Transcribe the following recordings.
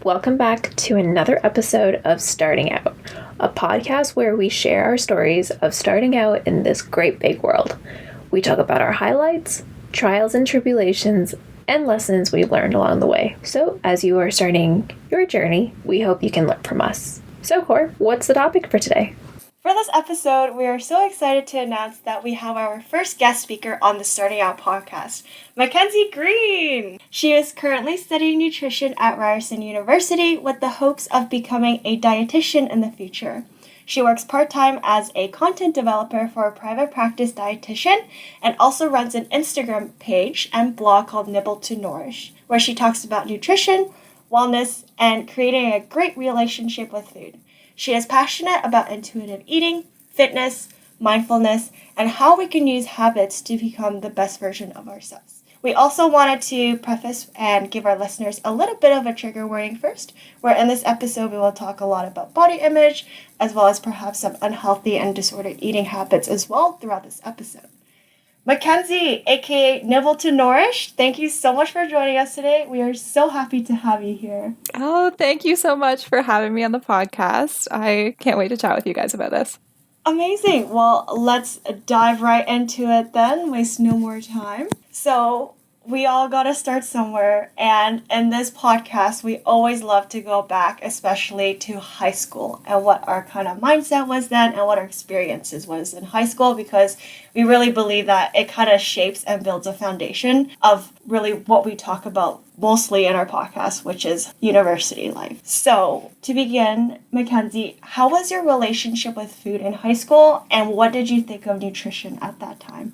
Welcome back to another episode of Starting Out, a podcast where we share our stories of starting out in this great big world. We talk about our highlights, trials and tribulations, and lessons we've learned along the way. So, as you are starting your journey, we hope you can learn from us. So, Cor, what's the topic for today? For this episode, we are so excited to announce that we have our first guest speaker on the Starting Out podcast, Mackenzie Green. She is currently studying nutrition at Ryerson University with the hopes of becoming a dietitian in the future. She works part-time as a content developer for a private practice dietitian and also runs an Instagram page and blog called Nibble To Nourish, where she talks about nutrition, wellness, and creating a great relationship with food. She is passionate about intuitive eating, fitness, mindfulness, and how we can use habits to become the best version of ourselves. We also wanted to preface and give our listeners a little bit of a trigger warning first, where in this episode we will talk a lot about body image, as well as perhaps some unhealthy and disordered eating habits as well throughout this episode. Mackenzie, aka Nibble To Nourish, thank you so much for joining us today. We are so happy to have you here. Oh, thank you so much for having me on the podcast. I can't wait to chat with you guys about this. Amazing. Well, let's dive right into it then. Waste no more time. So, we all got to start somewhere. And in this podcast, we always love to go back, especially to high school and what our kind of mindset was then and what our experiences was in high school, because we really believe that it kind of shapes and builds a foundation of really what we talk about mostly in our podcast, which is university life. So to begin, Mackenzie, how was your relationship with food in high school and what did you think of nutrition at that time?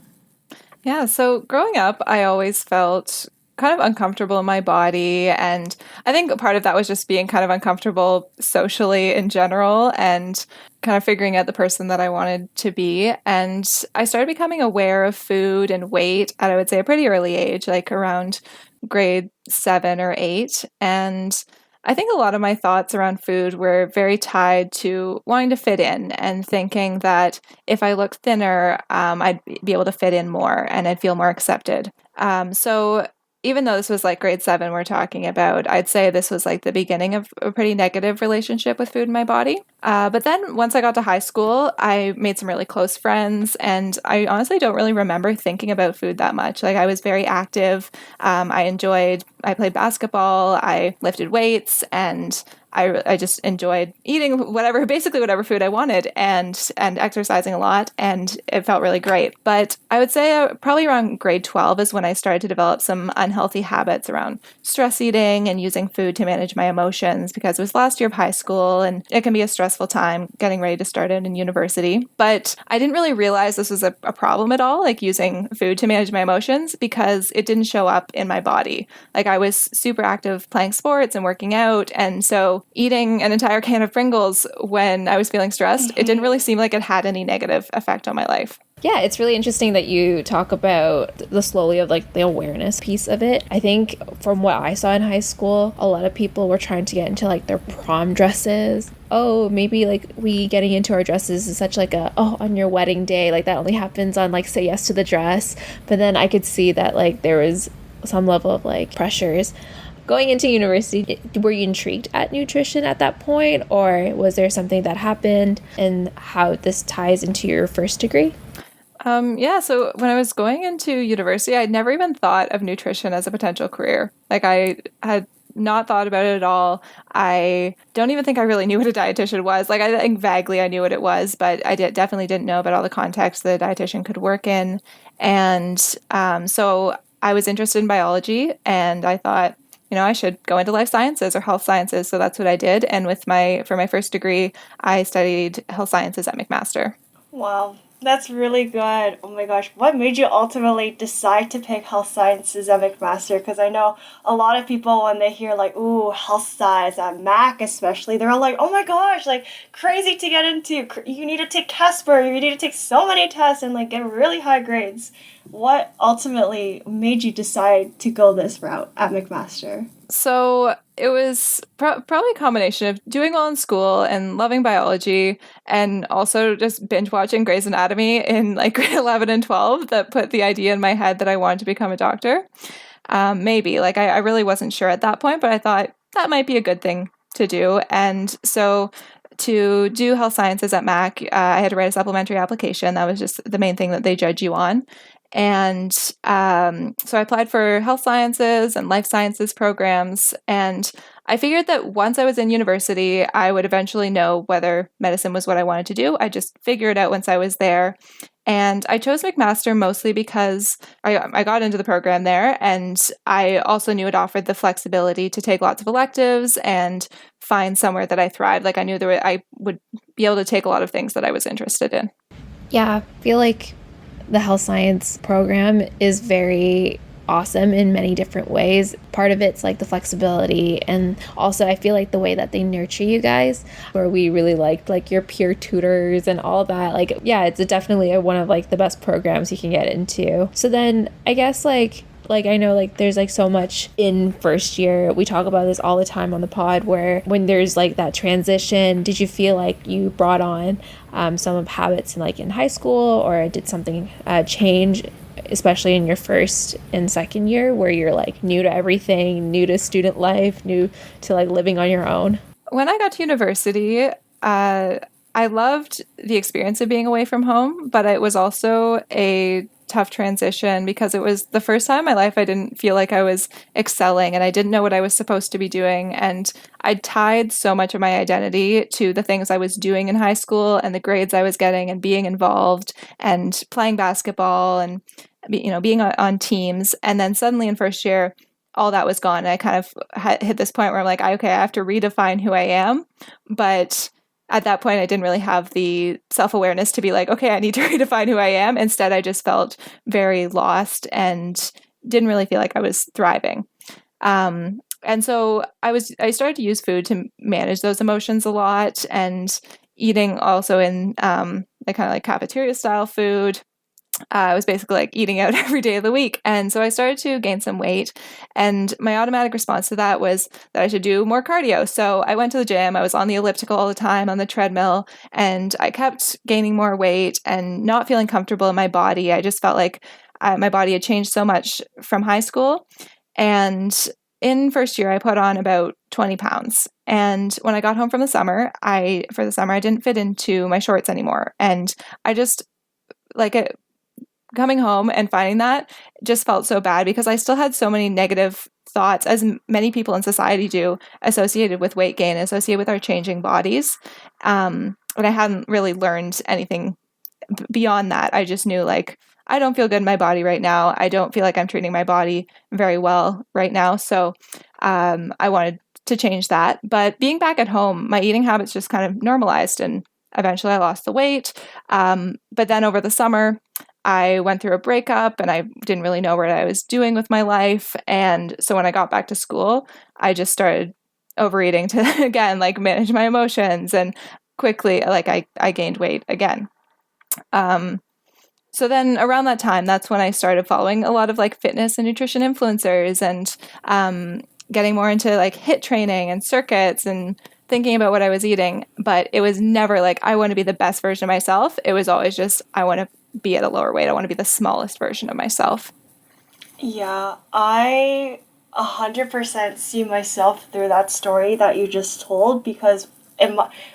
Yeah, so growing up, I always felt kind of uncomfortable in my body. And I think part of that was just being kind of uncomfortable socially in general and kind of figuring out the person that I wanted to be. And I started becoming aware of food and weight at, I would say, a pretty early age, like around grade 7 or 8. And I think a lot of my thoughts around food were very tied to wanting to fit in and thinking that if I looked thinner, I'd be able to fit in more and I'd feel more accepted. So even though this was like grade 7 we're talking about, I'd say this was like the beginning of a pretty negative relationship with food in my body. But then once I got to high school, I made some really close friends, and I honestly don't really remember thinking about food that much. Like I was very active. I played basketball, I lifted weights, and I just enjoyed eating basically whatever food I wanted and exercising a lot, and it felt really great. But I would say probably around grade 12 is when I started to develop some unhealthy habits around stress eating and using food to manage my emotions, because it was last year of high school and it can be a stressful time getting ready to start out in university. But I didn't really realize this was a problem at all, like using food to manage my emotions, because it didn't show up in my body. Like I was super active playing sports and working out, and so eating an entire can of Pringles when I was feeling stressed, it didn't really seem like it had any negative effect on my life. Yeah, it's really interesting that you talk about the slowly of like the awareness piece of it. I think from what I saw in high school, a lot of people were trying to get into like their prom dresses. Oh, maybe like we getting into our dresses is such like on your wedding day, like that only happens on like say yes to the dress. But then I could see that like there was some level of like pressures. Going into university, were you intrigued at nutrition at that point, or was there something that happened, and how this ties into your first degree? So when I was going into university, I'd never even thought of nutrition as a potential career. Like I had not thought about it at all. I don't even think I really knew what a dietitian was. Like I think vaguely I knew what it was, but I definitely didn't know about all the contexts that a dietitian could work in. And so I was interested in biology, and I thought, I should go into life sciences or health sciences. So that's what I did. And for my first degree, I studied health sciences at McMaster. Wow, that's really good. Oh my gosh, what made you ultimately decide to pick health sciences at McMaster? Because I know a lot of people, when they hear like, ooh, health science at Mac especially, they're all like, oh my gosh, like crazy to get into. You need to take Casper, you need to take so many tests and like get really high grades. What ultimately made you decide to go this route at McMaster? So it was probably a combination of doing well in school and loving biology, and also just binge watching Grey's Anatomy in like grade 11 and 12 that put the idea in my head that I wanted to become a doctor. Maybe. Like I really wasn't sure at that point, but I thought, that might be a good thing to do. And so to do health sciences at Mac, I had to write a supplementary application. That was just the main thing that they judge you on. And so I applied for health sciences and life sciences programs. And I figured that once I was in university, I would eventually know whether medicine was what I wanted to do. I just figured it out once I was there. And I chose McMaster mostly because I got into the program there, and I also knew it offered the flexibility to take lots of electives and find somewhere that I thrived. Like I knew that I would be able to take a lot of things that I was interested in. Yeah, I feel like the health science program is very awesome in many different ways. Part of it's like the flexibility, and also I feel like the way that they nurture you guys, where we really liked like your peer tutors and all that. Like, yeah, it's definitely one of like the best programs you can get into. So then I guess like I know like there's like so much in first year. We talk about this all the time on the pod, where when there's like that transition, did you feel like you brought on some of habits in high school, or did something change, especially in your first and second year, where you're like new to everything, new to student life, new to like living on your own? When I got to university, I loved the experience of being away from home, but it was also a tough transition because it was the first time in my life I didn't feel like I was excelling, and I didn't know what I was supposed to be doing. And I tied so much of my identity to the things I was doing in high school and the grades I was getting and being involved and playing basketball and being on teams. And then suddenly in first year, all that was gone. And I kind of hit this point where I'm like, okay, I have to redefine who I am. But at that point, I didn't really have the self-awareness to be like, okay, I need to redefine who I am. Instead, I just felt very lost and didn't really feel like I was thriving. And so I started to use food to manage those emotions a lot, and eating also in the kind of like cafeteria style food. I was basically like eating out every day of the week. And so I started to gain some weight. And my automatic response to that was that I should do more cardio. So I went to the gym. I was on the elliptical all the time, on the treadmill, and I kept gaining more weight and not feeling comfortable in my body. I just felt like my body had changed so much from high school. And in first year, I put on about 20 pounds. And when I got home from the summer, I didn't fit into my shorts anymore. And I just coming home and finding that just felt so bad because I still had so many negative thoughts, as many people in society do, associated with weight gain, associated with our changing bodies. And I hadn't really learned anything beyond that. I just knew like, I don't feel good in my body right now. I don't feel like I'm treating my body very well right now. So I wanted to change that. But being back at home, my eating habits just kind of normalized, and eventually I lost the weight. But then over the summer, I went through a breakup and I didn't really know what I was doing with my life. And so when I got back to school, I just started overeating to, again, like manage my emotions. And quickly, like I gained weight again. So then around that time, that's when I started following a lot of like fitness and nutrition influencers, and getting more into like HIIT training and circuits and thinking about what I was eating. But it was never like, I want to be the best version of myself. It was always just, I want to be at a lower weight. I want to be the smallest version of myself. Yeah, I 100% see myself through that story that you just told, because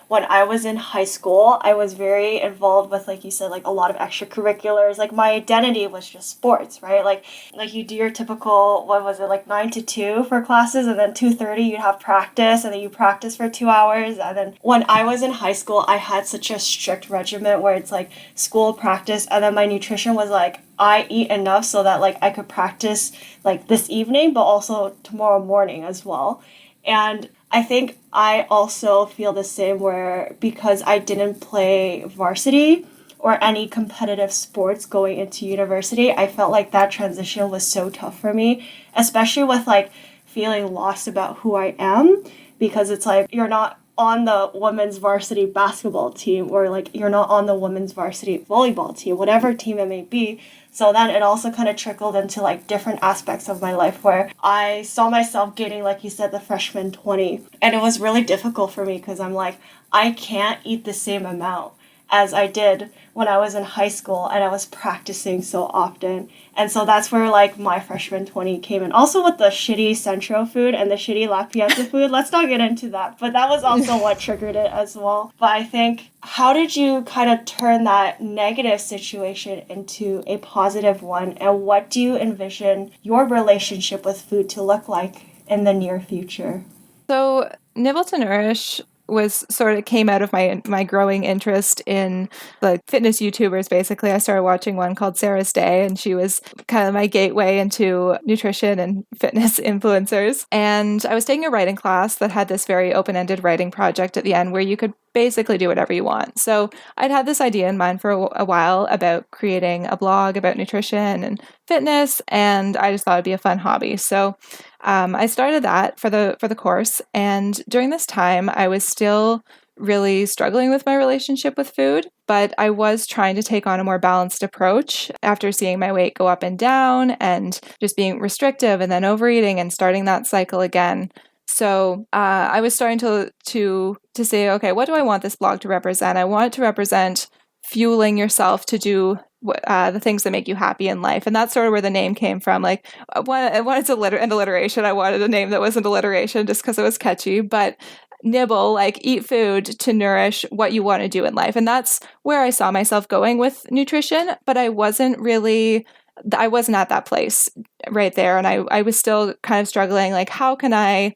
when I was in high school, I was very involved with, like you said, like a lot of extracurriculars. Like my identity was just sports, right? Like you do your typical, what was it, like 9 to 2 for classes, and then 2:30 you'd have practice, and then you practice for 2 hours. And then when I was in high school, I had such a strict regimen where it's like school, practice, and then my nutrition was like, I eat enough so that like I could practice like this evening, but also tomorrow morning as well. And I think I also feel the same, where because I didn't play varsity or any competitive sports going into university, I felt like that transition was so tough for me, especially with like feeling lost about who I am, because it's like you're not on the women's varsity basketball team, or like you're not on the women's varsity volleyball team, whatever team it may be. So then it also kind of trickled into like different aspects of my life where I saw myself gaining, like you said, the freshman 20. And it was really difficult for me because I'm like, I can't eat the same amount. as I did when I was in high school and I was practicing so often. And so that's where like my freshman 20 came in. Also with the shitty Centro food and the shitty La Piazza food. Let's not get into that. But that was also what triggered it as well. But I think, how did you kind of turn that negative situation into a positive one? And what do you envision your relationship with food to look like in the near future? So Nibble to Nourish was sort of came out of my growing interest in the fitness YouTubers. Basically, I started watching one called Sarah's Day, and she was kind of my gateway into nutrition and fitness influencers. And I was taking a writing class that had this very open-ended writing project at the end where you could basically do whatever you want. So I'd had this idea in mind for a while about creating a blog about nutrition and fitness, and I just thought it'd be a fun hobby. So I started that for the course, and during this time, I was still really struggling with my relationship with food, but I was trying to take on a more balanced approach after seeing my weight go up and down and just being restrictive and then overeating and starting that cycle again. So I was starting to say, okay, what do I want this blog to represent? I want it to represent fueling yourself to do the things that make you happy in life. And that's sort of where the name came from. Like, I wanted an alliteration. I wanted a name that wasn't alliteration just because it was catchy. But nibble, like eat food to nourish what you want to do in life. And that's where I saw myself going with nutrition. But I wasn't at that place right there. And I was still kind of struggling. Like, how can I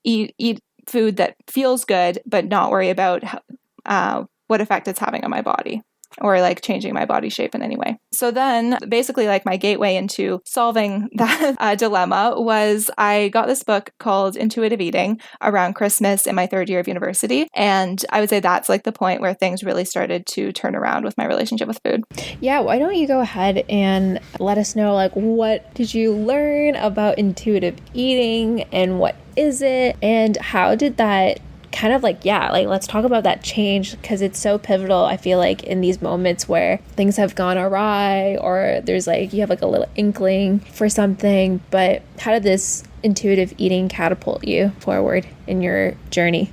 eat food that feels good, but not worry about what effect it's having on my body or like changing my body shape in any way. So then basically like my gateway into solving that dilemma was I got this book called Intuitive Eating around Christmas in my third year of university. And I would say that's like the point where things really started to turn around with my relationship with food. Yeah, why don't you go ahead and let us know, like, what did you learn about intuitive eating and what is it and how did that kind of like, let's talk about that change, because it's so pivotal. I feel like in these moments where things have gone awry or there's like, you have like a little inkling for something, but how did this intuitive eating catapult you forward in your journey?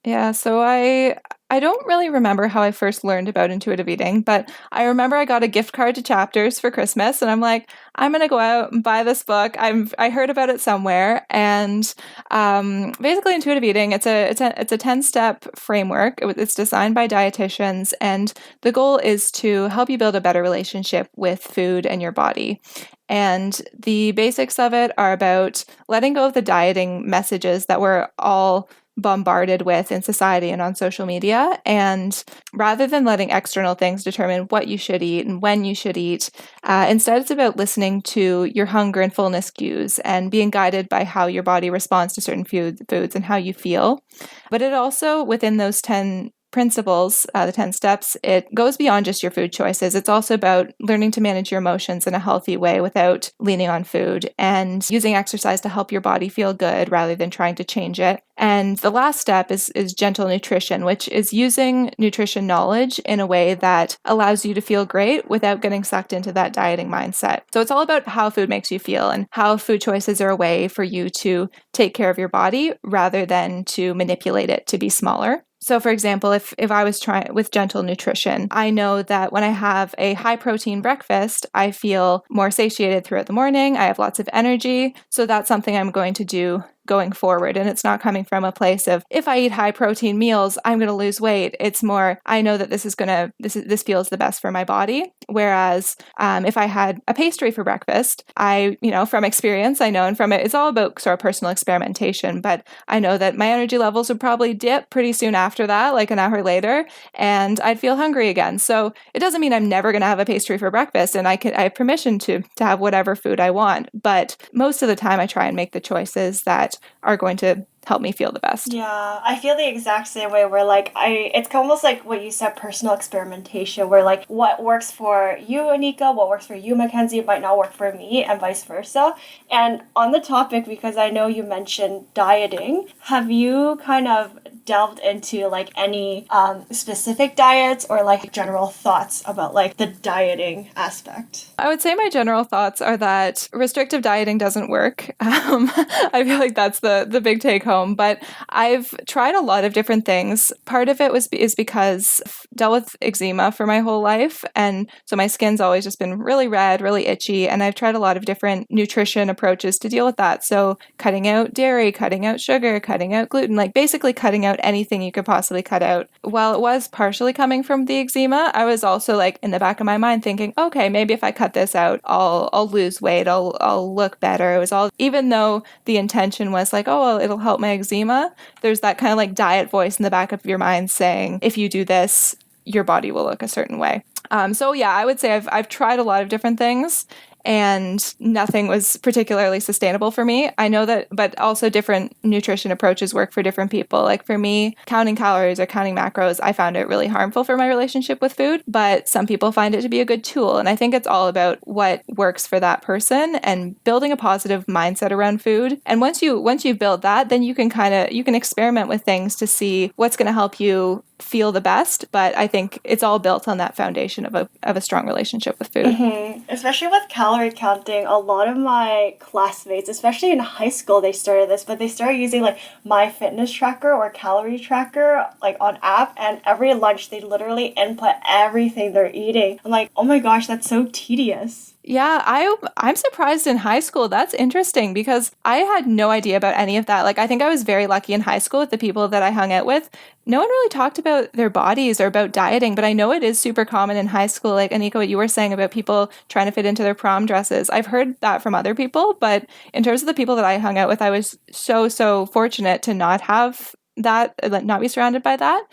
Yeah, so I don't really remember how I first learned about intuitive eating, but I remember I got a gift card to Chapters for Christmas, and I'm like, I'm gonna go out and buy this book. I heard about it somewhere, and basically, intuitive eating it's a 10-step framework. It's designed by dietitians, and the goal is to help you build a better relationship with food and your body. And the basics of it are about letting go of the dieting messages that we're all bombarded with in society and on social media. And rather than letting external things determine what you should eat and when you should eat, instead it's about listening to your hunger and fullness cues and being guided by how your body responds to certain foods and how you feel. But it also, within those 10 principles, the 10 steps, it goes beyond just your food choices. It's also about learning to manage your emotions in a healthy way without leaning on food and using exercise to help your body feel good rather than trying to change it. And the last step is gentle nutrition, which is using nutrition knowledge in a way that allows you to feel great without getting sucked into that dieting mindset. So it's all about how food makes you feel and how food choices are a way for you to take care of your body rather than to manipulate it to be smaller. So for example, if I was trying with gentle nutrition, I know that when I have a high protein breakfast, I feel more satiated throughout the morning. I have lots of energy. So that's something I'm going to do going forward. And it's not coming from a place of, if I eat high protein meals, I'm going to lose weight. It's more, I know that this feels the best for my body. Whereas if I had a pastry for breakfast, from experience, I know, and from it, it's all about sort of personal experimentation, but I know that my energy levels would probably dip pretty soon after that, like an hour later, and I'd feel hungry again. So it doesn't mean I'm never going to have a pastry for breakfast, and I have permission to have whatever food I want. But most of the time I try and make the choices that are going to help me feel the best. Yeah, I feel the exact same way where it's almost like what you said, personal experimentation, where like what works for you, Anika, what works for you, Mackenzie, might not work for me and vice versa. And on the topic, because I know you mentioned dieting, have you kind of delved into like any specific diets or like general thoughts about like the dieting aspect? I would say my general thoughts are that restrictive dieting doesn't work. I feel like that's the big take home, but I've tried a lot of different things. Part of it is because I've dealt with eczema for my whole life, and so my skin's always just been really red, really itchy, and I've tried a lot of different nutrition approaches to deal with that. So cutting out dairy, cutting out sugar, cutting out gluten, like basically cutting out anything you could possibly cut out. While it was partially coming from the eczema, I was also like in the back of my mind thinking, okay, maybe if I cut this out, I'll lose weight, I'll look better. It was all, even though the intention was like, oh, well, it'll help my eczema, there's that kind of like diet voice in the back of your mind saying, if you do this, your body will look a certain way. So yeah, I would say I've tried a lot of different things, and nothing was particularly sustainable for me. I know that, but also different nutrition approaches work for different people. Like for me, counting calories or counting macros, I found it really harmful for my relationship with food, but some people find it to be a good tool. And I think it's all about what works for that person and building a positive mindset around food. And once you build that, then you can experiment with things to see what's going to help you feel the best. But I think it's all built on that foundation of a strong relationship with food. Mm-hmm. Especially with calorie counting, a lot of my classmates, especially in high school, they started this, but they started using like My Fitness Tracker or Calorie Tracker like on app, and every lunch they literally input everything they're eating. I'm like, oh my gosh, that's so tedious. Yeah, I'm surprised in high school. That's interesting because I had no idea about any of that. Like, I think I was very lucky in high school with the people that I hung out with. No one really talked about their bodies or about dieting, but I know it is super common in high school. Like, Anika, what you were saying about people trying to fit into their prom dresses. I've heard that from other people, but in terms of the people that I hung out with, I was so fortunate to not have that, not be surrounded by that.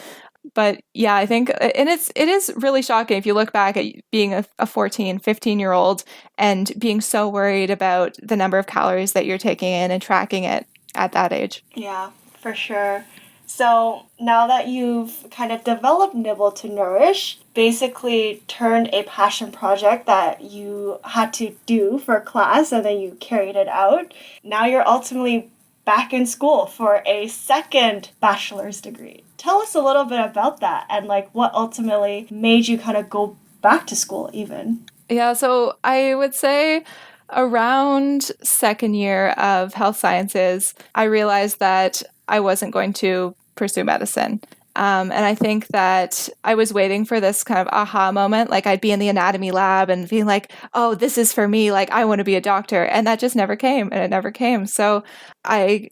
But yeah, I think, and it is really shocking if you look back at being a 14, 15-year-old and being so worried about the number of calories that you're taking in and tracking it at that age. Yeah, for sure. So now that you've kind of developed Nibble to Nourish, basically turned a passion project that you had to do for class and then you carried it out, now you're ultimately back in school for a second bachelor's degree. Tell us a little bit about that and like what ultimately made you kind of go back to school even. Yeah, so I would say around second year of health sciences, I realized that I wasn't going to pursue medicine. And I think that I was waiting for this kind of aha moment. Like I'd be in the anatomy lab and being like, oh, this is for me. Like I want to be a doctor. And that just never came, and it never came. So I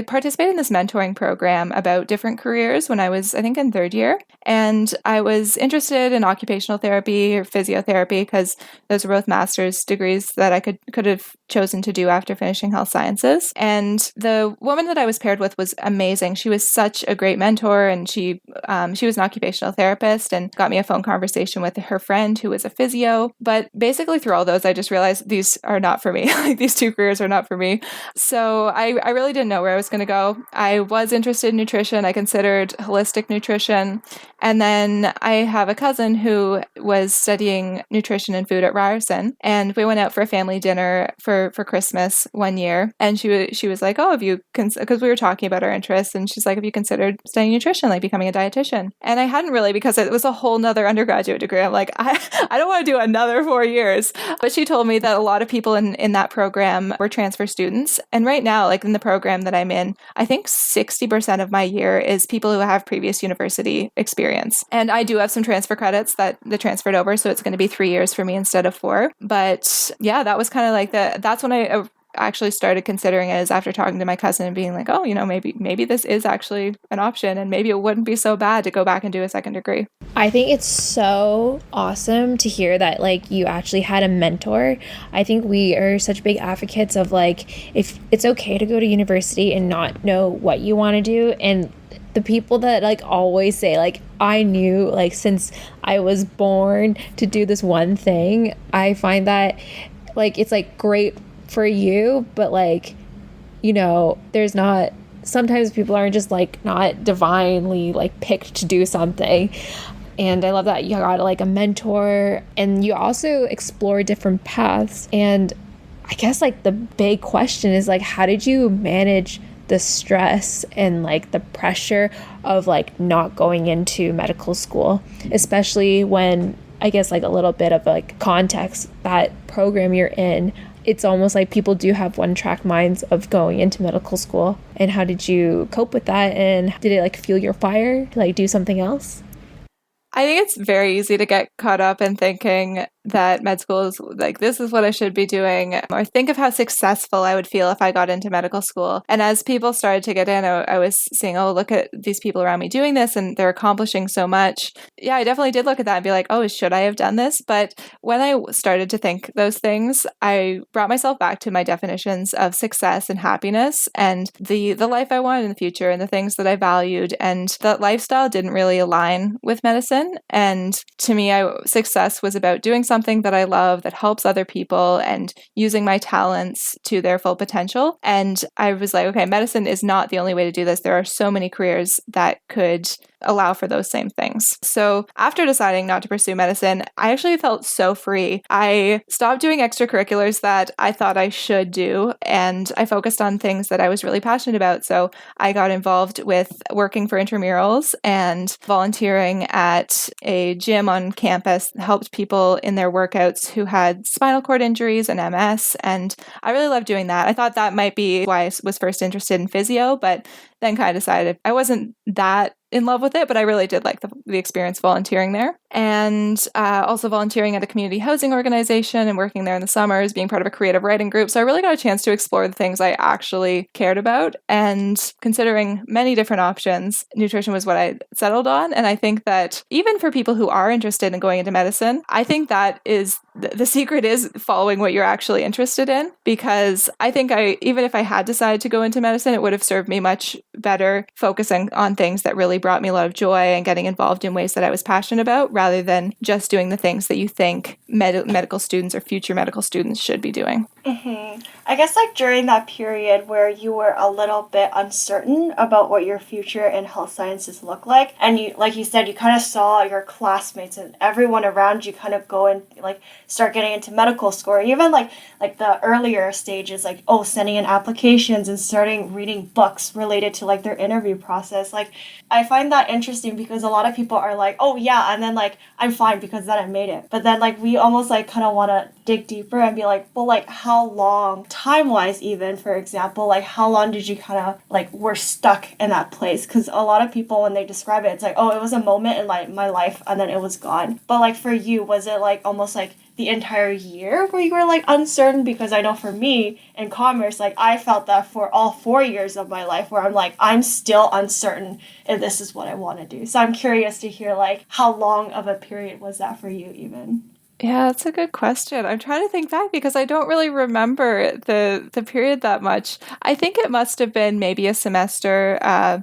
participated in this mentoring program about different careers when I was, I think, in third year. And I was interested in occupational therapy or physiotherapy because those were both master's degrees that I could have chosen to do after finishing health sciences. And the woman that I was paired with was amazing. She was such a great mentor, and she was an occupational therapist and got me a phone conversation with her friend who was a physio. But basically through all those, I just realized these are not for me. Like these two careers are not for me. So I really didn't know where I was going to go. I was interested in nutrition. I considered holistic nutrition. And then I have a cousin who was studying nutrition and food at Ryerson. And we went out for a family dinner for Christmas one year. And she was like, oh, have you, because we were talking about our interests. And she's like, have you considered studying nutrition, like becoming a dietitian? And I hadn't really, because it was a whole nother undergraduate degree. I'm like, I don't want to do another 4 years. But she told me that a lot of people in that program were transfer students. And right now, like in the program that I'm in, I think 60% of my year is people who have previous university experience. And I do have some transfer credits that transferred over. So it's going to be 3 years for me instead of 4. But yeah, that was kind of like that's when I actually started considering it, is after talking to my cousin and being like, oh, maybe this is actually an option, and maybe it wouldn't be so bad to go back and do a second degree. I think it's so awesome to hear that like you actually had a mentor. I think we are such big advocates of like, if it's okay to go to university and not know what you want to do. And the people that like always say like, I knew like since I was born to do this one thing, I find that like it's like great for you, but like, you know, there's not, sometimes people aren't just like not divinely like picked to do something. And I love that you got like a mentor, and you also explore different paths. And I guess like the big question is like, how did you manage the stress and like the pressure of like not going into medical school, especially when, I guess, like a little bit of like context, that program you're in, it's almost like people do have one-track minds of going into medical school. And how did you cope with that? And did it like fuel your fire to like do something else? I think it's very easy to get caught up in thinking that med school is like, this is what I should be doing, or think of how successful I would feel if I got into medical school. And as people started to get in, I was seeing, oh, look at these people around me doing this and they're accomplishing so much. Yeah, I definitely did look at that and be like, oh, should I have done this? But when I started to think those things, I brought myself back to my definitions of success and happiness and the life I wanted in the future and the things that I valued. And that lifestyle didn't really align with medicine. And to me, success was about doing something that I love that helps other people and using my talents to their full potential. And I was like, okay, medicine is not the only way to do this. There are so many careers that could allow for those same things. So after deciding not to pursue medicine, I actually felt so free. I stopped doing extracurriculars that I thought I should do, and I focused on things that I was really passionate about. So I got involved with working for intramurals and volunteering at a gym on campus, helped people in their workouts who had spinal cord injuries and MS, and I really loved doing that. I thought that might be why I was first interested in physio, but then kind of decided I wasn't that in love with it, but I really did like the experience volunteering there. And also volunteering at a community housing organization and working there in the summers, being part of a creative writing group. So I really got a chance to explore the things I actually cared about. And considering many different options, nutrition was what I settled on. And I think that even for people who are interested in going into medicine, I think that is the secret is following what you're actually interested in, because I think even if I had decided to go into medicine, it would have served me much better focusing on things that really brought me a lot of joy and getting involved in ways that I was passionate about, rather than just doing the things that you think medical students or future medical students should be doing. Mm-hmm. I guess like during that period where you were a little bit uncertain about what your future in health sciences looked like, and you, like you said, you kind of saw your classmates and everyone around you kind of go and like start getting into medical school, or even like the earlier stages, like sending in applications and starting reading books related to like their interview process. Like I find that interesting because a lot of people are like, oh yeah, and then like I'm fine because then I made it. But then like we almost like kind of want to dig deeper and be like, well, like how long, time-wise even, for example, like how long did you kind of like were stuck in that place? Because a lot of people, when they describe it, it's like, oh, it was a moment in like my life and then it was gone. But like for you, was it like almost like the entire year where you were like uncertain? Because I know for me in commerce, like I felt that for all 4 years of my life where I'm like, I'm still uncertain if this is what I want to do. So I'm curious to hear like how long of a period was that for you even? Yeah, that's a good question. I'm trying to think back because I don't really remember the period that much. I think it must have been maybe a semester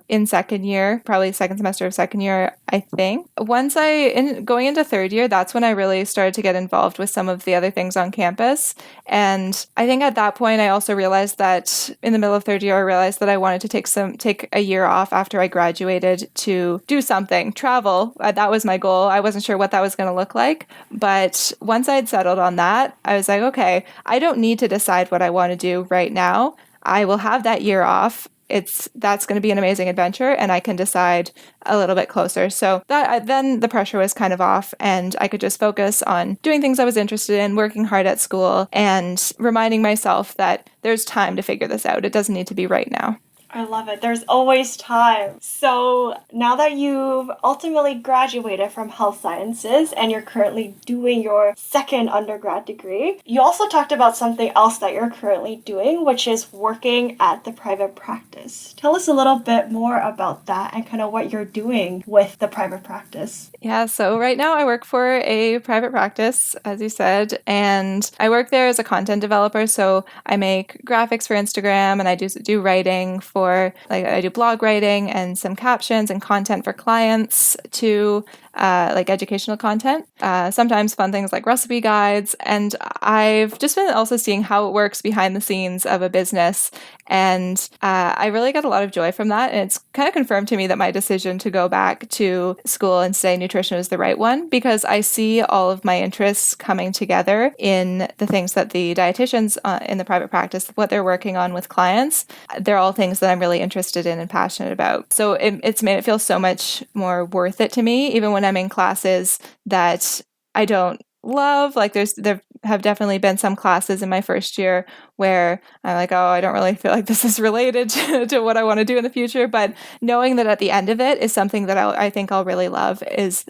in second year, probably second semester of second year, I think. Once going into third year, that's when I really started to get involved with some of the other things on campus. And I think at that point, I also realized that in the middle of third year, I realized that I wanted to take a year off after I graduated to do something, travel. That was my goal. I wasn't sure what that was going to look like, but once I'd settled on that, I was like, okay, I don't need to decide what I want to do right now. I will have that year off. That's going to be an amazing adventure, and I can decide a little bit closer. So then the pressure was kind of off, and I could just focus on doing things I was interested in, working hard at school, and reminding myself that there's time to figure this out. It doesn't need to be right now. I love it. There's always time. So now that you've ultimately graduated from health sciences and you're currently doing your second undergrad degree, you also talked about something else that you're currently doing, which is working at the private practice. Tell us a little bit more about that and kind of what you're doing with the private practice. Yeah, so right now I work for a private practice, as you said, and I work there as a content developer. So I make graphics for Instagram, and I do writing I do blog writing and some captions and content for clients to like educational content, sometimes fun things like recipe guides. And I've just been also seeing how it works behind the scenes of a business. And I really got a lot of joy from that. And it's kind of confirmed to me that my decision to go back to school and study nutrition was the right one, because I see all of my interests coming together in the things that the dietitians in the private practice, what they're working on with clients. They're all things that I'm really interested in and passionate about. So it's made it feel so much more worth it to me, even when I'm in classes that I don't love. Like there have definitely been some classes in my first year where I'm like, oh, I don't really feel like this is related to what I want to do in the future. But knowing that at the end of it is something that I think I'll really love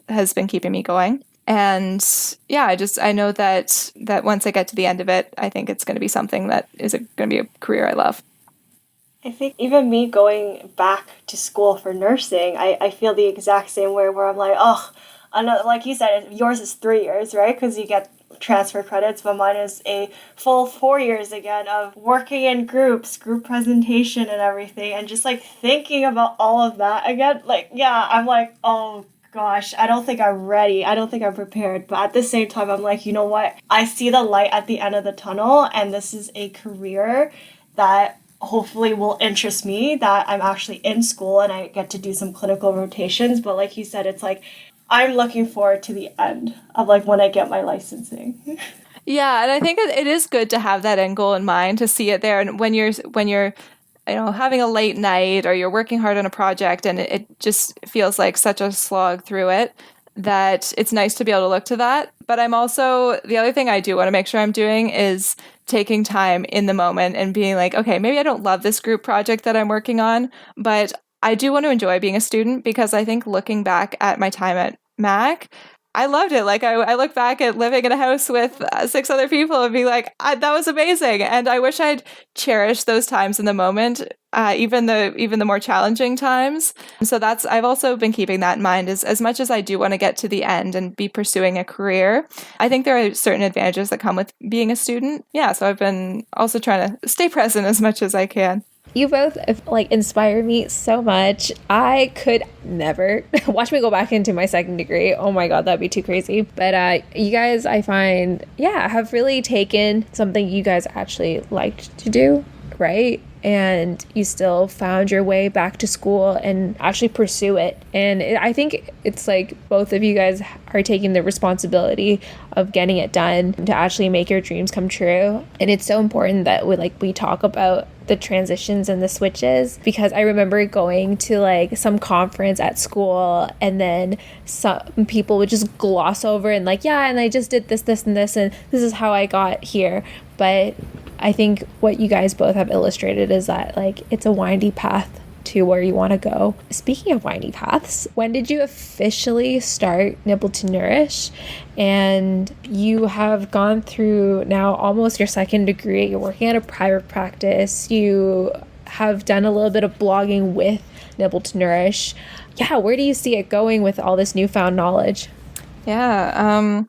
has been keeping me going. And yeah, I know that once I get to the end of it, I think it's going to be something that is going to be a career I love. I think even me going back to school for nursing, I feel the exact same way where I'm like, oh, like you said, yours is 3 years, right? Because you get transfer credits, but mine is a full 4 years again of working in groups, group presentation and everything, and just like thinking about all of that again. Like, yeah, I'm like, oh gosh, I don't think I'm ready. I don't think I'm prepared. But at the same time, I'm like, you know what? I see the light at the end of the tunnel, and this is a career that hopefully will interest me, that I'm actually in school and I get to do some clinical rotations. But like you said, it's like, I'm looking forward to the end of like when I get my licensing. Yeah, and I think it is good to have that end goal in mind, to see it there. And when you're having a late night or you're working hard on a project and it just feels like such a slog through it, that it's nice to be able to look to that. But I'm also, the other thing I do want to make sure I'm doing is taking time in the moment and being like, okay, maybe I don't love this group project that I'm working on, but I do want to enjoy being a student, because I think looking back at my time at Mac, I loved it. Like I look back at living in a house with 6 other people and be like, that was amazing. And I wish I'd cherished those times in the moment, even the more challenging times. So I've also been keeping that in mind, as much as I do want to get to the end and be pursuing a career. I think there are certain advantages that come with being a student. Yeah. So I've been also trying to stay present as much as I can. You both like inspire me so much. I could never watch me go back into my second degree. Oh my God, that'd be too crazy. But you guys, I find, have really taken something you guys actually liked to do, right? And you still found your way back to school and actually pursue it. And I think it's like both of you guys are taking the responsibility of getting it done to actually make your dreams come true. And it's so important that we talk about the transitions and the switches, because I remember going to like some conference at school and then some people would just gloss over and like, yeah, and I just did this, and this is how I got here. But I think what you guys both have illustrated is that like it's a windy path to where you want to go. Speaking of windy paths, when did you officially start Nibble to Nourish? And you have gone through now almost your second degree. You're working at a private practice. You have done a little bit of blogging with Nibble to Nourish. Yeah, where do you see it going with all this newfound knowledge? Yeah,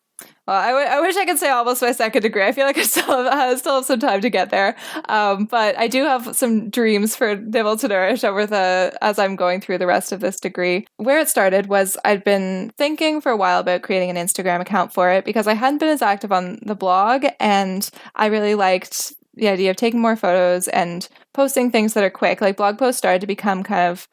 well, I wish I could say almost my second degree. I feel like I still have some time to get there. But I do have some dreams for Nibble to Nourish as I'm going through the rest of this degree. Where it started was I'd been thinking for a while about creating an Instagram account for it, because I hadn't been as active on the blog, and I really liked the idea of taking more photos and posting things that are quick. Like blog posts started to become kind of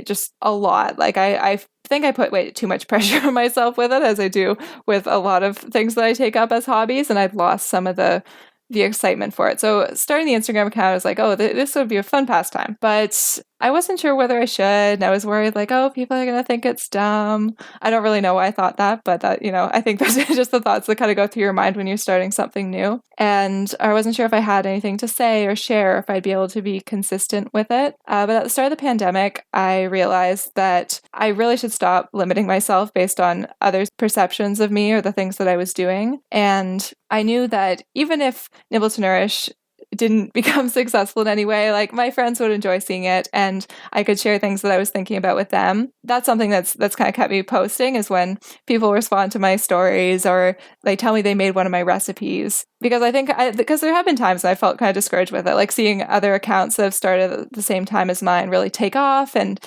just a lot. Like I think I put way too much pressure on myself with it, as I do with a lot of things that I take up as hobbies, and I'd lost some of the excitement for it. So starting the Instagram account, I was like, oh, this would be a fun pastime. But I wasn't sure whether I should. And I was worried like, oh, people are going to think it's dumb. I don't really know why I thought that, but that, I think those are just the thoughts that kind of go through your mind when you're starting something new. And I wasn't sure if I had anything to say or share, if I'd be able to be consistent with it. But at the start of the pandemic, I realized that I really should stop limiting myself based on others' perceptions of me or the things that I was doing. And I knew that even if Nibble to Nourish didn't become successful in any way, like my friends would enjoy seeing it and I could share things that I was thinking about with them. That's something that's kind of kept me posting, is when people respond to my stories or they tell me they made one of my recipes. Because I think because there have been times I felt kind of discouraged with it, like seeing other accounts that have started at the same time as mine really take off. And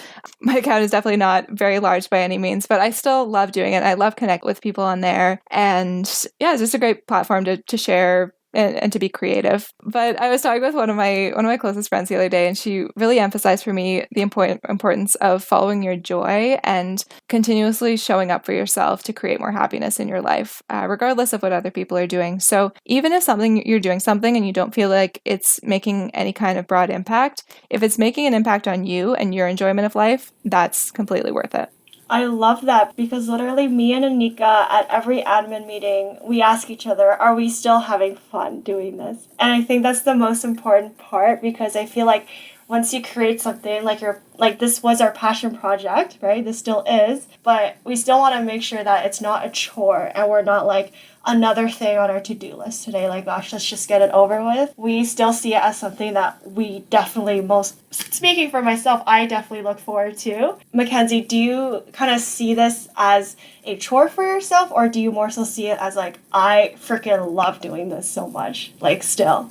my account is definitely not very large by any means, but I still love doing it. I love connecting with people on there. And yeah, it's just a great platform to share and to be creative. But I was talking with one of my closest friends the other day, and she really emphasized for me the importance of following your joy and continuously showing up for yourself to create more happiness in your life, regardless of what other people are doing. So even if you're doing something and you don't feel like it's making any kind of broad impact, if it's making an impact on you and your enjoyment of life, that's completely worth it. I love that, because literally me and Anika at every admin meeting, we ask each other, are we still having fun doing this? And I think that's the most important part, because I feel like once you create something like this was our passion project, right? This still is, but we still want to make sure that it's not a chore and we're not like another thing on our to-do list today. Like, gosh, let's just get it over with. We still see it as something that we definitely speaking for myself, I definitely look forward to. Mackenzie, do you kind of see this as a chore for yourself, or do you more so see it as like, I freaking love doing this so much, like still?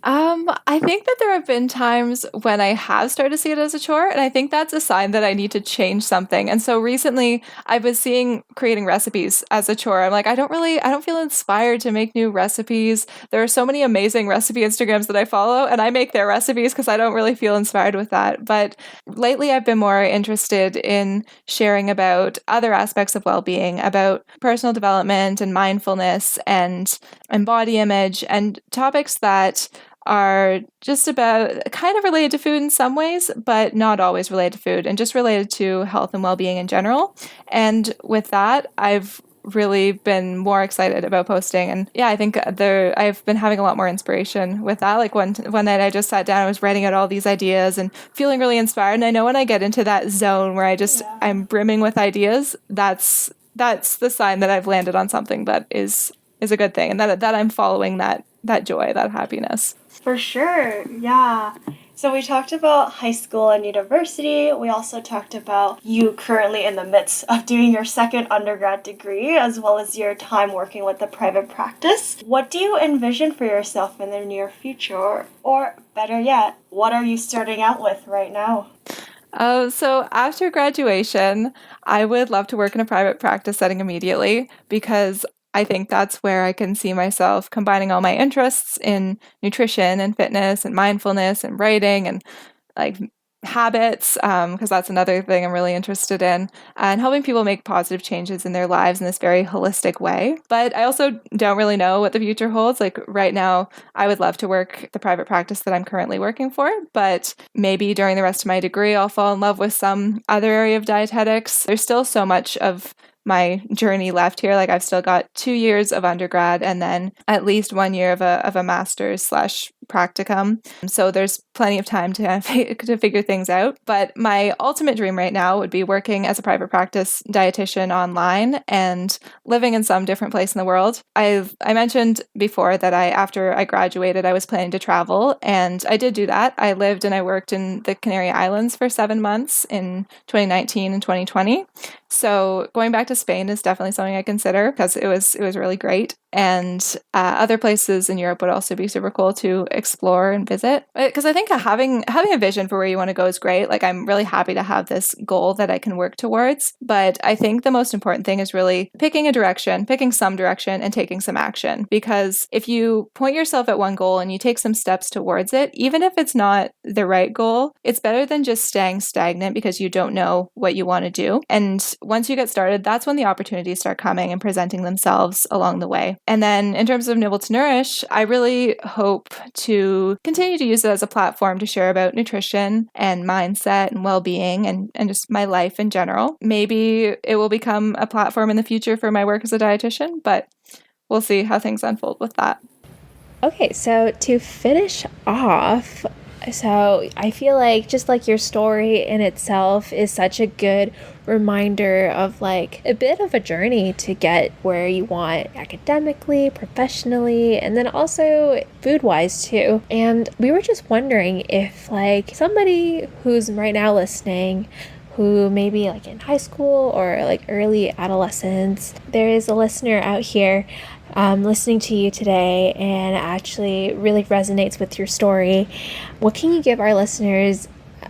I think that there have been times when I have started to see it as a chore, and I think that's a sign that I need to change something. And so recently I've been seeing creating recipes as a chore. I'm like, I don't feel inspired to make new recipes. There are so many amazing recipe Instagrams that I follow, and I make their recipes because I don't really feel inspired with that. But lately I've been more interested in sharing about other aspects of well-being, about personal development and mindfulness and body image, and topics that are just about kind of related to food in some ways, but not always related to food, and just related to health and well-being in general. And with that, I've really been more excited about posting. And yeah, I think I've been having a lot more inspiration with that. Like one night I just sat down, I was writing out all these ideas and feeling really inspired. And I know when I get into that zone where I'm brimming with ideas, that's the sign that I've landed on something that is a good thing, and that I'm following that joy, that happiness. For sure, yeah. So we talked about high school and university. We also talked about you currently in the midst of doing your second undergrad degree, as well as your time working with the private practice. What do you envision for yourself in the near future? Or better yet, what are you starting out with right now? So after graduation, I would love to work in a private practice setting immediately, because I think that's where I can see myself combining all my interests in nutrition and fitness and mindfulness and writing and like habits, because that's another thing I'm really interested in, and helping people make positive changes in their lives in this very holistic way. But I also don't really know what the future holds. Like right now, I would love to work the private practice that I'm currently working for, but maybe during the rest of my degree, I'll fall in love with some other area of dietetics. There's still so much of my journey left here. Like I've still got 2 years of undergrad and then at least 1 year of a master's / practicum. So there's plenty of time to figure things out. But my ultimate dream right now would be working as a private practice dietitian online and living in some different place in the world. I mentioned before that after I graduated, I was planning to travel, and I did do that. I lived and I worked in the Canary Islands for 7 months in 2019 and 2020. So going back to Spain is definitely something I consider, because it was really great. And other places in Europe would also be super cool to explore and visit. Because I think having a vision for where you want to go is great. Like I'm really happy to have this goal that I can work towards. But I think the most important thing is really picking some direction and taking some action. Because if you point yourself at one goal and you take some steps towards it, even if it's not the right goal, it's better than just staying stagnant because you don't know what you want to do. And once you get started, that's when the opportunities start coming and presenting themselves along the way. And then in terms of Nibble to Nourish, I really hope to continue to use it as a platform to share about nutrition and mindset and well-being and just my life in general. Maybe it will become a platform in the future for my work as a dietitian, but we'll see how things unfold with that. Okay, so to finish off, so I feel like just like your story in itself is such a good reminder of like a bit of a journey to get where you want academically, professionally, and then also food-wise too. And we were just wondering if like somebody who's right now listening, who may be like in high school or like early adolescence, there is a listener out here listening to you today and actually really resonates with your story. What can you give our listeners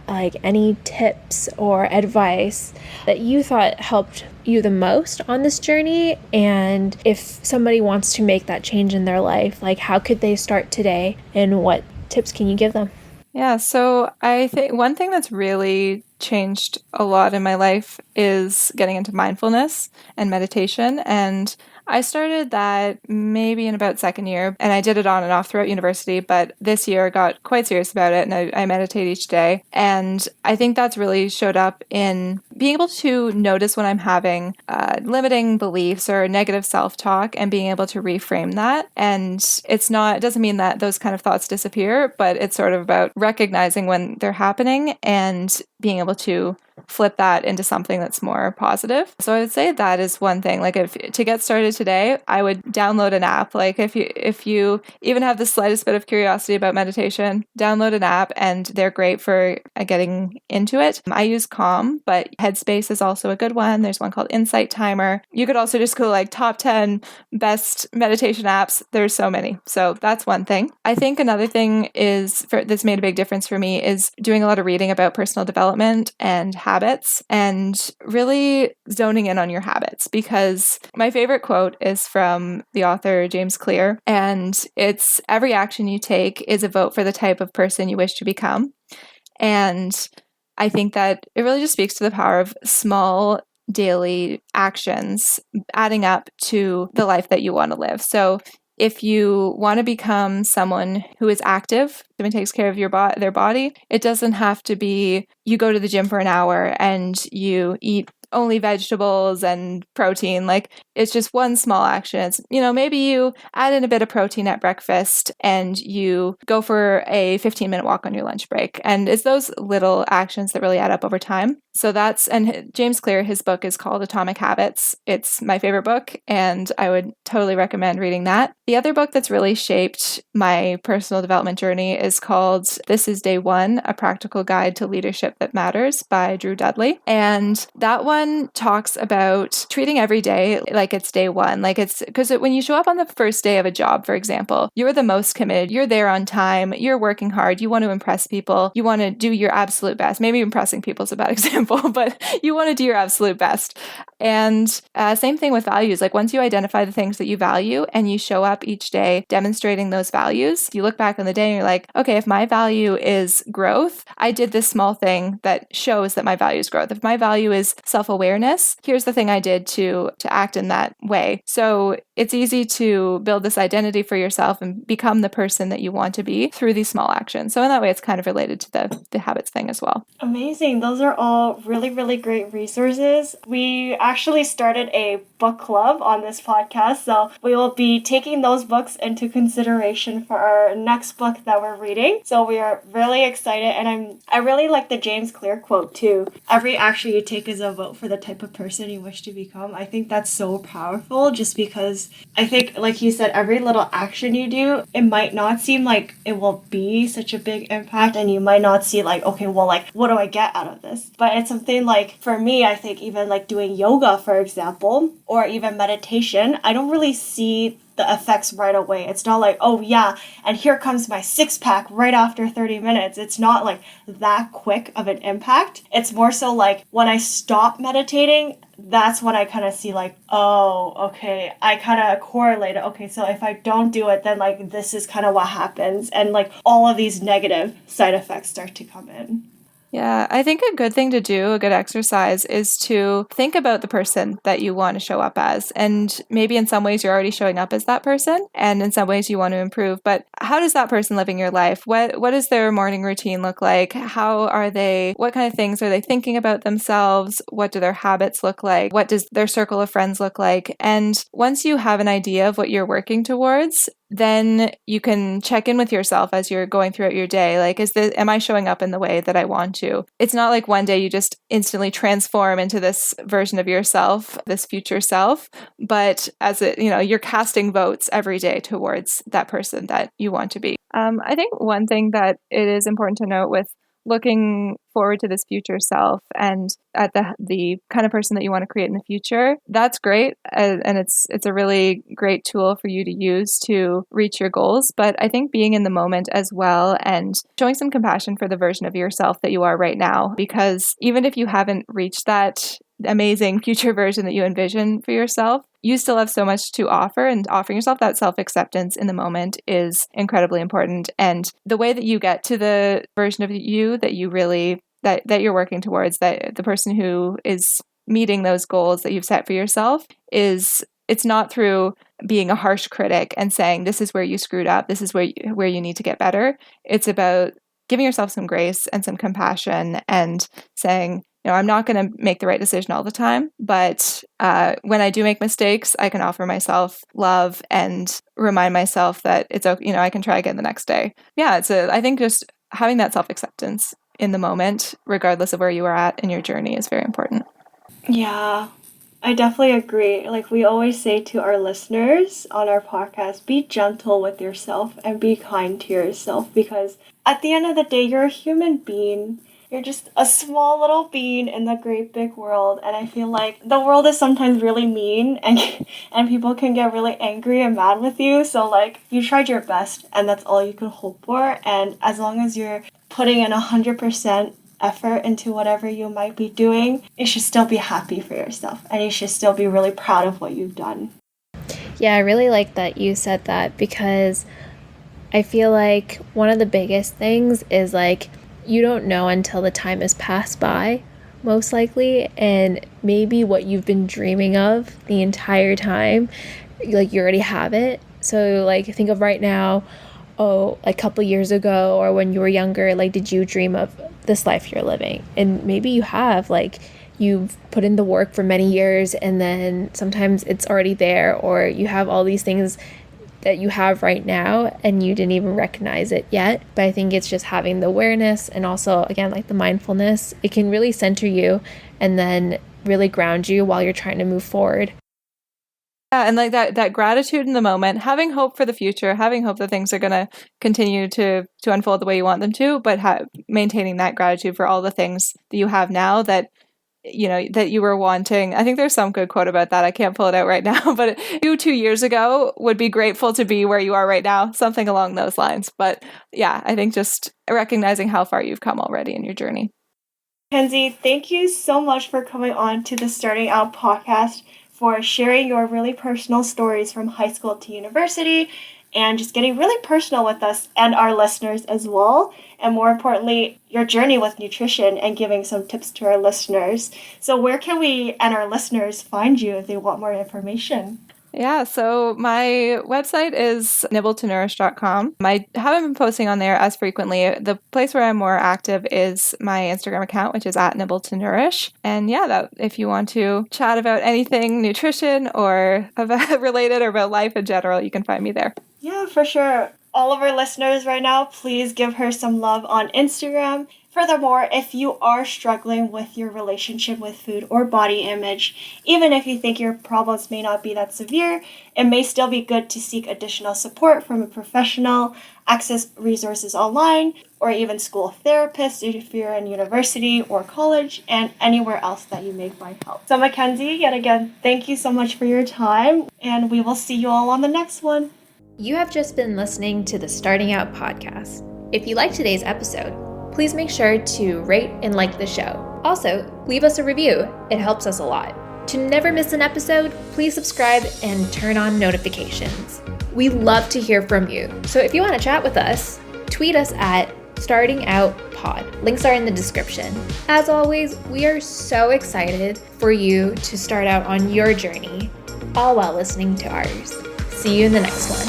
like any tips or advice that you thought helped you the most on this journey? And if somebody wants to make that change in their life, like how could they start today, and what tips can you give them? Yeah, so I think one thing that's really changed a lot in my life is getting into mindfulness and meditation. And I started that maybe in about second year, and I did it on and off throughout university, but this year I got quite serious about it, and I meditate each day. And I think that's really showed up in being able to notice when I'm having limiting beliefs or negative self-talk, and being able to reframe that. And it doesn't mean that those kind of thoughts disappear, but it's sort of about recognizing when they're happening and being able to flip that into something that's more positive. So I would say that is one thing. Like, if to get started today, I would download an app. Like, if you even have the slightest bit of curiosity about meditation, download an app, and they're great for getting into it. I use Calm, but Headspace is also a good one. There's one called Insight Timer. You could also just go like top 10 best meditation apps. There's so many. So that's one thing. I think another thing that's made a big difference for me is doing a lot of reading about personal development and habits, and really zoning in on your habits, because my favorite quote is from the author James Clear, and it's, every action you take is a vote for the type of person you wish to become. And I think that it really just speaks to the power of small daily actions adding up to the life that you want to live. So if you want to become someone who is active and takes care of their body, it doesn't have to be you go to the gym for an hour and you eat only vegetables and protein. Like, it's just one small action. It's, maybe you add in a bit of protein at breakfast and you go for a 15-minute walk on your lunch break. And it's those little actions that really add up over time. So and James Clear, his book is called Atomic Habits. It's my favorite book, and I would totally recommend reading that. The other book that's really shaped my personal development journey is called This Is Day One, A Practical Guide to Leadership That Matters by Drew Dudley. And that one talks about treating every day like it's day one. Like, it's because when you show up on the first day of a job, for example, you're the most committed, you're there on time, you're working hard, you want to impress people, you want to do your absolute best. Maybe impressing people is a bad example, but you want to do your absolute best. And same thing with values. Like, once you identify the things that you value and you show up each day demonstrating those values, you look back on the day and you're like, okay, if my value is growth, I did this small thing that shows that my value is growth. If my value is self-awareness, here's the thing I did to act in that way. So it's easy to build this identity for yourself and become the person that you want to be through these small actions. So in that way, it's kind of related to the habits thing as well. Amazing. Those are all really, really great resources. We actually started a book club on this podcast, so we will be taking those books into consideration for our next book that we're reading. So we are really excited, and I really like the James Clear quote too. Every action you take is a vote for the type of person you wish to become. I think that's so powerful, just because I think, like you said, every little action you do, it might not seem like it will be such a big impact, and you might not see like, okay, well, like, what do I get out of this? But it's something like, for me, I think even like doing yoga, for example, or even meditation, I don't really see the effects right away. It's not like, oh yeah, and here comes my six-pack right after 30 minutes. It's not like that quick of an impact. It's more so like when I stop meditating, that's when I kind of see like, oh, okay, I kind of correlate it. Okay, so if I don't do it, then like this is kind of what happens. And like all of these negative side effects start to come in. Yeah, I think a good thing to do, a good exercise, is to think about the person that you want to show up as. And maybe in some ways you're already showing up as that person, and in some ways you want to improve. But how does that person living your life? What does their morning routine look like? What kind of things are they thinking about themselves? What do their habits look like? What does their circle of friends look like? And once you have an idea of what you're working towards, then you can check in with yourself as you're going throughout your day. Like, am I showing up in the way that I want to? It's not like one day you just instantly transform into this version of yourself, this future self, but you're casting votes every day towards that person that you want to be. I think one thing that it is important to note with looking forward to this future self and at the kind of person that you want to create in the future, that's great. And it's a really great tool for you to use to reach your goals. But I think being in the moment as well and showing some compassion for the version of yourself that you are right now, because even if you haven't reached that amazing future version that you envision for yourself, you still have so much to offer, and offering yourself that self-acceptance in the moment is incredibly important. And the way that you get to the version of you that you really that you're working towards, that the person who is meeting those goals that you've set for yourself, it's not through being a harsh critic and saying this is where you screwed up, this is where you need to get better. It's about giving yourself some grace and some compassion and saying, I'm not going to make the right decision all the time, but when I do make mistakes, I can offer myself love and remind myself that it's okay, I can try again the next day. Yeah, I think just having that self-acceptance in the moment, regardless of where you are at in your journey, is very important. Yeah, I definitely agree. Like we always say to our listeners on our podcast, be gentle with yourself and be kind to yourself, because at the end of the day, you're a human being. You're just a small little being in the great big world, and I feel like the world is sometimes really mean and people can get really angry and mad with you. So like you tried your best and that's all you can hope for, and as long as you're putting in 100% effort into whatever you might be doing, you should still be happy for yourself and you should still be really proud of what you've done. Yeah, I really like that you said that, because I feel like one of the biggest things is like you don't know until the time has passed by, most likely, and maybe what you've been dreaming of the entire time, like you already have it. So like think of right now, a couple years ago or when you were younger, like did you dream of this life you're living? And maybe you have, like you've put in the work for many years and then sometimes it's already there, or you have all these things that you have right now and you didn't even recognize it yet. But I think it's just having the awareness and also, again, like the mindfulness. It can really center you and then really ground you while you're trying to move forward. Yeah, and like that gratitude in the moment, having hope for the future, having hope that things are going to continue to unfold the way you want them to, but maintaining that gratitude for all the things that you have now that that you were wanting. I think there's some good quote about that. I can't pull it out right now, but you 2 years ago would be grateful to be where you are right now, something along those lines. But yeah, I think just recognizing how far you've come already in your journey. Mackenzie, thank you so much for coming on to the Starting Out podcast, for sharing your really personal stories from high school to university and just getting really personal with us and our listeners as well. And more importantly, your journey with nutrition and giving some tips to our listeners. So where can we and our listeners find you if they want more information? Yeah, so my website is nibbletonourish.com. I haven't been posting on there as frequently. The place where I'm more active is my Instagram account, which is at Nibble To Nourish. And yeah, if you want to chat about anything nutrition or about related or about life in general, you can find me there. Yeah, for sure. All of our listeners right now, please give her some love on Instagram. Furthermore, if you are struggling with your relationship with food or body image, even if you think your problems may not be that severe, it may still be good to seek additional support from a professional, access resources online, or even school therapists if you're in university or college, and anywhere else that you may find help. So Mackenzie, yet again, thank you so much for your time, and we will see you all on the next one. You have just been listening to the Starting Out podcast. If you liked today's episode, please make sure to rate and like the show. Also, leave us a review. It helps us a lot. To never miss an episode, please subscribe and turn on notifications. We love to hear from you. So if you want to chat with us, tweet us at Starting Out Pod. Links are in the description. As always, we are so excited for you to start out on your journey, all while listening to ours. See you in the next one.